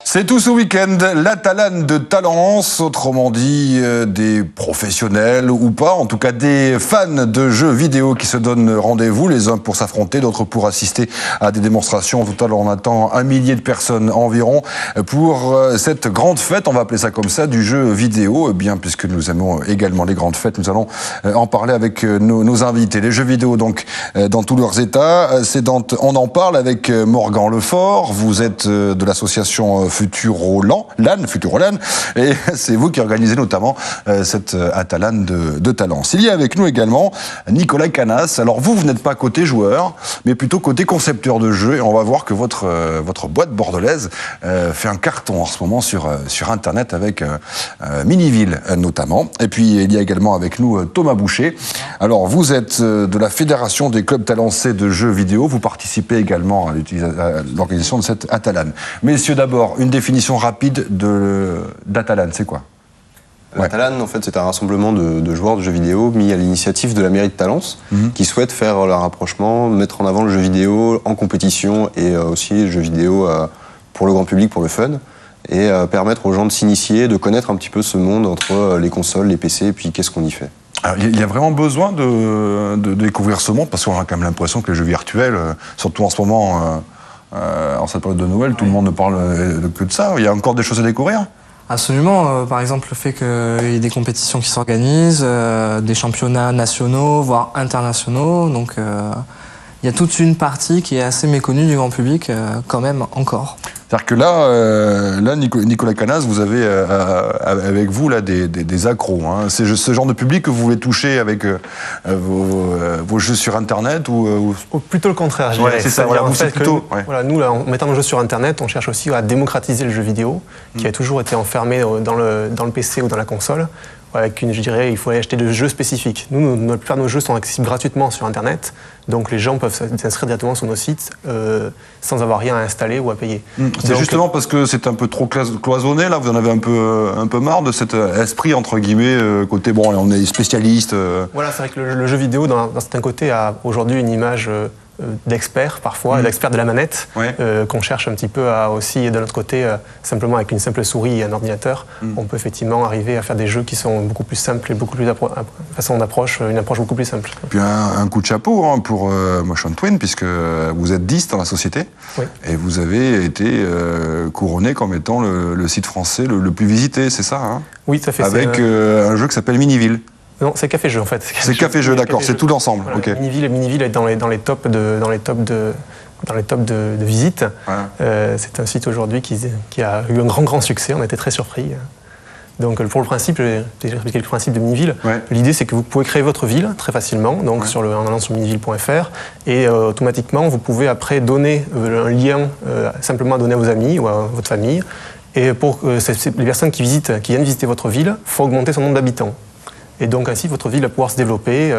C'est tout ce week-end, l'Atalane de Talence, autrement dit l'Atalane de Talence, autrement dit des professionnels ou pas, en tout cas des fans de jeux vidéo qui se donnent rendez-vous, les uns pour s'affronter, d'autres pour assister à des démonstrations. Au total, on attend 1 millier de personnes environ pour cette grande fête, on va appeler ça comme ça, du jeu vidéo. Eh bien, puisque nous aimons également les grandes fêtes, nous allons en parler avec nos invités. Les jeux vidéo, donc, dans tous leurs états, on en parle avec Morgan Lefort. Vous êtes de l'association Futurolan, et c'est vous qui organisez notamment cette Atalane de Talence. Il y a avec nous également Nicolas Canas. Alors vous n'êtes pas côté joueur, mais plutôt côté concepteur de jeux, et on va voir que votre boîte bordelaise fait un carton en ce moment sur Internet avec Miniville notamment. Et puis il y a également avec nous Thomas Boucher. Alors vous êtes de la Fédération des clubs talancés de jeux vidéo, vous participez également à l'organisation de cette Atalane. Messieurs, d'abord, une définition rapide d'Atalane, c'est quoi? L'Atalane, en fait, c'est un rassemblement de joueurs de jeux vidéo mis à l'initiative de la mairie de Talence, qui souhaite faire leur rapprochement, mettre en avant le jeu vidéo en compétition et aussi le jeu vidéo pour le grand public, pour le fun, et permettre aux gens de s'initier, de connaître un petit peu ce monde entre les consoles, les PC, et puis qu'est-ce qu'on y fait. Il y a vraiment besoin de découvrir ce monde, parce qu'on a quand même l'impression que les jeux virtuels, surtout en ce moment, en cette période de Noël, tout le monde ne parle que de ça. Il y a encore des choses à découvrir? Absolument. Par exemple, le fait qu'il y ait des compétitions qui s'organisent, des championnats nationaux, voire internationaux. Donc, il y a toute une partie qui est assez méconnue du grand public, quand même, encore. C'est-à-dire que là, Nicolas Canas, vous avez avec vous là, des accros. Hein. C'est ce genre de public que vous voulez toucher avec vos jeux sur Internet ou plutôt le contraire, je dirais. C'est ça, voilà, voilà, nous, là, en mettant nos jeux sur Internet, on cherche aussi à démocratiser le jeu vidéo, qui a toujours été enfermé dans le PC ou dans la console. Avec je dirais, il faut aller acheter des jeux spécifiques. Nous, la plupart de nos jeux sont accessibles gratuitement sur Internet, donc les gens peuvent s'inscrire directement sur nos sites sans avoir rien à installer ou à payer. C'est justement parce que c'est un peu trop cloisonné, là, vous en avez un peu marre de cet esprit, entre guillemets, côté, bon, on est spécialiste. Voilà, c'est vrai que le jeu vidéo, d'un certain côté, a aujourd'hui une image d'experts parfois, d'experts de la manette, qu'on cherche un petit peu à aussi, de notre côté, simplement avec une simple souris et un ordinateur, on peut effectivement arriver à faire des jeux qui sont beaucoup plus simples et beaucoup plus façon d'approche, une approche beaucoup plus simple. Et puis un coup de chapeau hein, pour Motion Twin, puisque vous êtes 10 dans la société, et vous avez été couronné comme étant le site français le plus visité, c'est ça hein? Oui, ça fait. Avec un jeu qui s'appelle Miniville. Non, c'est Café Jeu en fait. C'est Café Jeu, d'accord, c'est tout l'ensemble. Voilà, okay. Miniville est dans les tops de visite. C'est un site aujourd'hui qui a eu un grand succès, on a été très surpris. Donc pour le principe, j'ai expliqué le principe de Miniville. L'idée c'est que vous pouvez créer votre ville très facilement, donc en allant sur miniville.fr, et automatiquement vous pouvez après donner un lien simplement à donner à vos amis ou à votre famille. Et pour les personnes qui viennent visiter votre ville, il faut augmenter son nombre d'habitants. Et donc ainsi, votre ville va pouvoir se développer.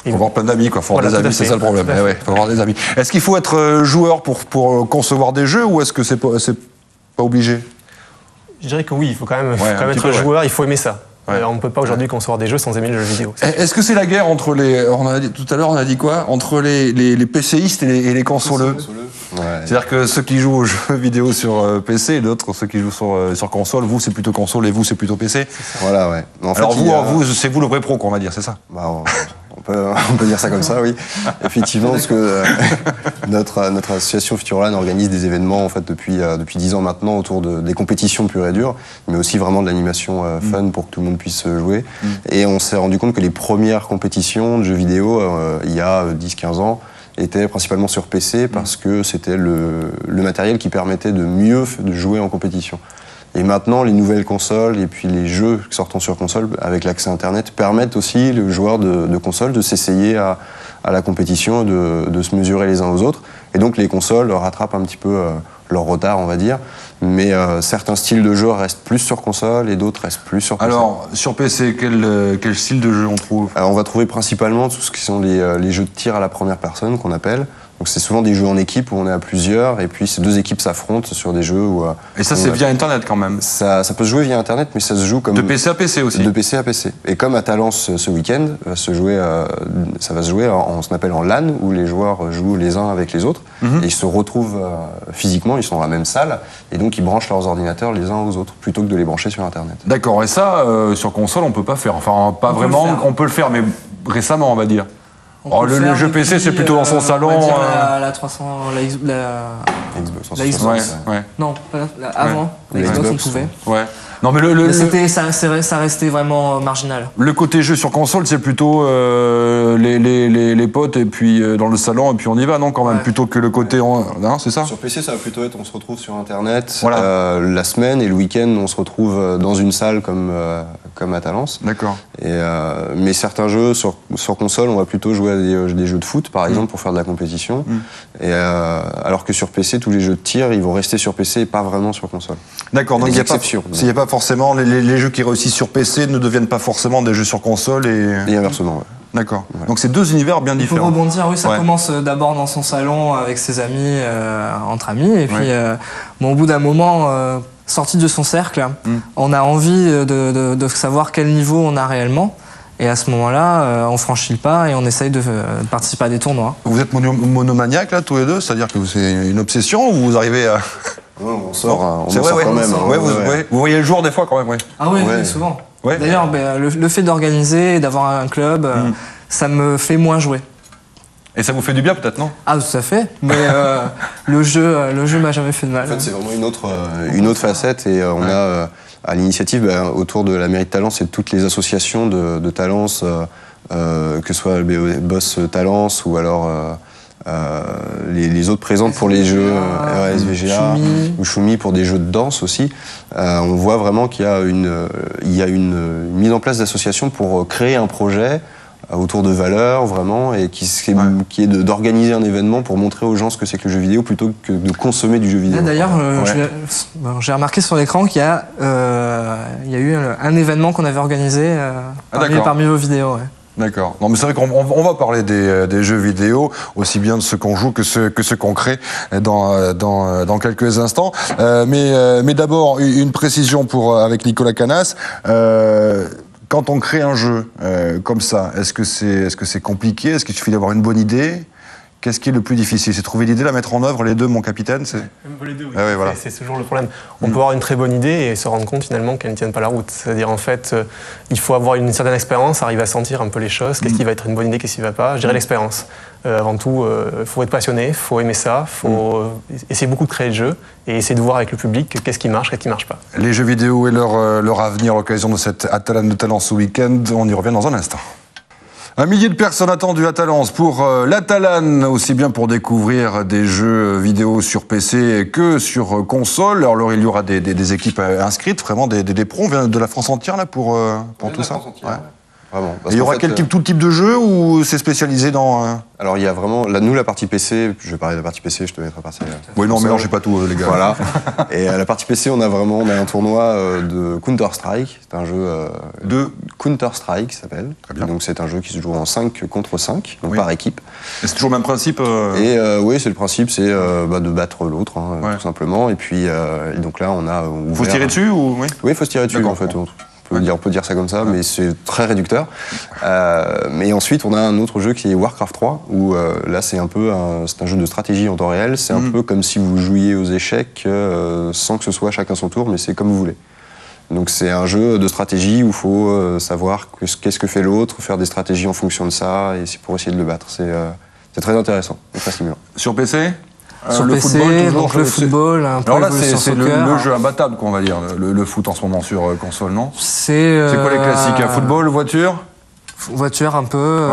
Il faut avoir plein d'amis, quoi. Il faut avoir des amis, c'est ça le problème. Faut avoir des amis. Est-ce qu'il faut être joueur pour concevoir des jeux ou est-ce que c'est pas obligé? Je dirais que oui, il faut quand même, être joueur, il faut aimer ça. On ne peut pas aujourd'hui concevoir des jeux sans aimer le jeu vidéo. Est-ce que c'est la guerre entre tout à l'heure, on a dit quoi? Entre les PCistes et les consoleux. C'est-à-dire que ceux qui jouent aux jeux vidéo sur PC et d'autres, ceux qui jouent sur console, vous c'est plutôt console et vous c'est plutôt PC. Voilà, ouais. En fait, alors c'est vous le vrai pro qu'on va dire, c'est ça? On peut dire ça comme ça, oui. Effectivement, parce que notre association Futurolan organise des événements en fait depuis 10 ans maintenant autour des compétitions pures et dures, mais aussi vraiment de l'animation fun pour que tout le monde puisse jouer. Et on s'est rendu compte que les premières compétitions de jeux vidéo, il y a 10-15 ans, étaient principalement sur PC parce que c'était le matériel qui permettait de mieux de jouer en compétition. Et maintenant, les nouvelles consoles et puis les jeux sortant sur console avec l'accès Internet permettent aussi aux joueurs de console de s'essayer à la compétition, de se mesurer les uns aux autres. Et donc les consoles rattrapent un petit peu leur retard, on va dire. Mais certains styles de jeu restent plus sur console et d'autres restent plus sur PC. Alors, sur PC, quel style de jeu on trouve? Alors, on va trouver principalement tout ce qui sont les jeux de tir à la première personne, qu'on appelle. Donc c'est souvent des jeux en équipe où on est à plusieurs et puis ces deux équipes s'affrontent sur des jeux où... Et ça, c'est via Internet quand même. Ça peut se jouer via Internet, mais ça se joue comme... De PC à PC aussi. De PC à PC. Et comme à Talence ce week-end, ça va se jouer en ce qu'on appelle en LAN, où les joueurs jouent les uns avec les autres. Et ils se retrouvent physiquement, ils sont dans la même salle, et donc ils branchent leurs ordinateurs les uns aux autres, plutôt que de les brancher sur Internet. D'accord, et ça, sur console, on peut pas faire. Enfin, pas vraiment, on peut le faire, mais récemment, on va dire. Oh, le jeu PC, c'est plutôt dans son salon. On va dire la 300, Xbox. la Xbox. Ouais. Non, avant, la Xbox, on pouvait. Ouais. Non, mais Mais ça restait vraiment marginal. le côté jeu sur console, c'est plutôt les potes et puis dans le salon et puis on y va, non, quand même, Ouais. plutôt que le côté... Non, c'est ça? Sur PC, ça va plutôt être on se retrouve sur Internet Voilà. la semaine, et le week-end, on se retrouve dans une salle comme à Talence. D'accord. Mais certains jeux sur console, on va plutôt jouer à des jeux de foot, par exemple, pour faire de la compétition. Alors que sur PC, tous les jeux de tir, ils vont rester sur PC et pas vraiment sur console. D'accord, donc Des il n'y a pas... exceptions. Il n'y a pas forcément... Les jeux qui réussissent sur PC ne deviennent pas forcément des jeux sur console et... Et inversement, ouais. D'accord. Donc c'est deux univers bien Pour différents. rebondir, oui, ça Ouais. commence d'abord dans son salon avec ses amis, entre amis, et puis bon, au bout d'un moment, sorti de son cercle, on a envie de savoir quel niveau on a réellement. Et à ce moment-là, on franchit le pas et on essaye de participer à des tournois. Vous êtes monomaniaques là, tous les deux? C'est-à-dire que c'est une obsession ou vous arrivez à... Ouais, on sort C'est vrai, quand même. Ouais, vous voyez le jour des fois quand même, ouais. Ah oui, Ouais. oui, souvent. Ouais. D'ailleurs, le fait d'organiser et d'avoir un club, ça me fait moins jouer. Et ça vous fait du bien peut-être, non? Ah, tout à fait. Mais le jeu m'a jamais fait de mal. En fait, c'est vraiment une autre facette, et on a à l'initiative autour de la mairie de Talence et de toutes les associations de Talence, que ce soit le Boss Talence ou alors les autres présentes pour les jeux SVGA Choumi. ou Choumi pour des jeux de danse aussi. On voit vraiment qu'il y a une mise en place d'associations pour créer un projet autour de valeurs vraiment, et qui est d'organiser un événement pour montrer aux gens ce que c'est que le jeu vidéo plutôt que de consommer du jeu vidéo. Là, d'ailleurs, j'ai remarqué sur l'écran qu'il y a eu un événement qu'on avait organisé parmi vos vidéos. Ouais. D'accord. Non, mais c'est vrai qu'on va parler des jeux vidéo, aussi bien de ceux qu'on joue que ceux qu'on crée dans quelques instants. Mais d'abord, une précision avec Nicolas Canas. Quand on crée un jeu comme ça, est-ce que c'est compliqué? Est-ce qu'il suffit d'avoir une bonne idée? Qu'est-ce qui est le plus difficile? C'est trouver l'idée, la mettre en œuvre, les deux, mon capitaine? Les deux, oui. Ah oui, voilà. C'est toujours le problème. On peut avoir une très bonne idée et se rendre compte finalement qu'elle ne tienne pas la route. C'est-à-dire, en fait, il faut avoir une certaine expérience, arriver à sentir un peu les choses. Qu'est-ce qui va être une bonne idée, qu'est-ce qui ne va pas? Je dirais l'expérience. Avant tout, il faut être passionné, il faut aimer ça, il faut essayer beaucoup de créer le jeu et essayer de voir avec le public qu'est-ce qui marche, qu'est-ce qui ne marche pas. Les jeux vidéo et leur avenir, l'occasion de cette Atalan de Talence ce week-end, on y revient dans un instant. 1 millier de personnes attendues à Talence pour l'Atalan, aussi bien pour découvrir des jeux vidéo sur PC que sur console. Alors il y aura des équipes inscrites, vraiment des pros. On vient de la France entière là pour tout ça. Vraiment. Et il y aura tout type de jeu ou c'est spécialisé dans... Alors il y a vraiment, nous la partie PC, je vais parler de la partie PC, je te mettrai la partie... Oui, non, mélangez pas tout les gars. Voilà. Et à la partie PC, on a un tournoi de Counter-Strike. C'est un jeu de Counter-Strike, ça s'appelle. Très bien. Donc c'est un jeu qui se joue en 5 contre 5, donc Oui. par équipe. Et c'est toujours le même principe Et oui, c'est le principe, c'est de battre l'autre, tout simplement. Et puis et donc là, on a ouvert... Faut se tirer dessus ou... Oui, Oui, il faut se tirer dessus, D'accord. en fait. On peut dire ça comme ça, mais c'est très réducteur. Mais ensuite, on a un autre jeu qui est Warcraft 3, où là, c'est un jeu de stratégie en temps réel. C'est un peu comme si vous jouiez aux échecs sans que ce soit chacun son tour, mais c'est comme vous voulez. Donc c'est un jeu de stratégie où il faut savoir qu'est-ce que fait l'autre, faire des stratégies en fonction de ça, et c'est pour essayer de le battre. C'est très intéressant et très stimulant. Sur PC Sur le PC, football, toujours, donc le football, un peu Alors là, évolution c'est soccer. le jeu imbattable, qu'on va dire, le foot en ce moment sur console, non? C'est C'est quoi les classiques? Football, voiture? voiture un peu.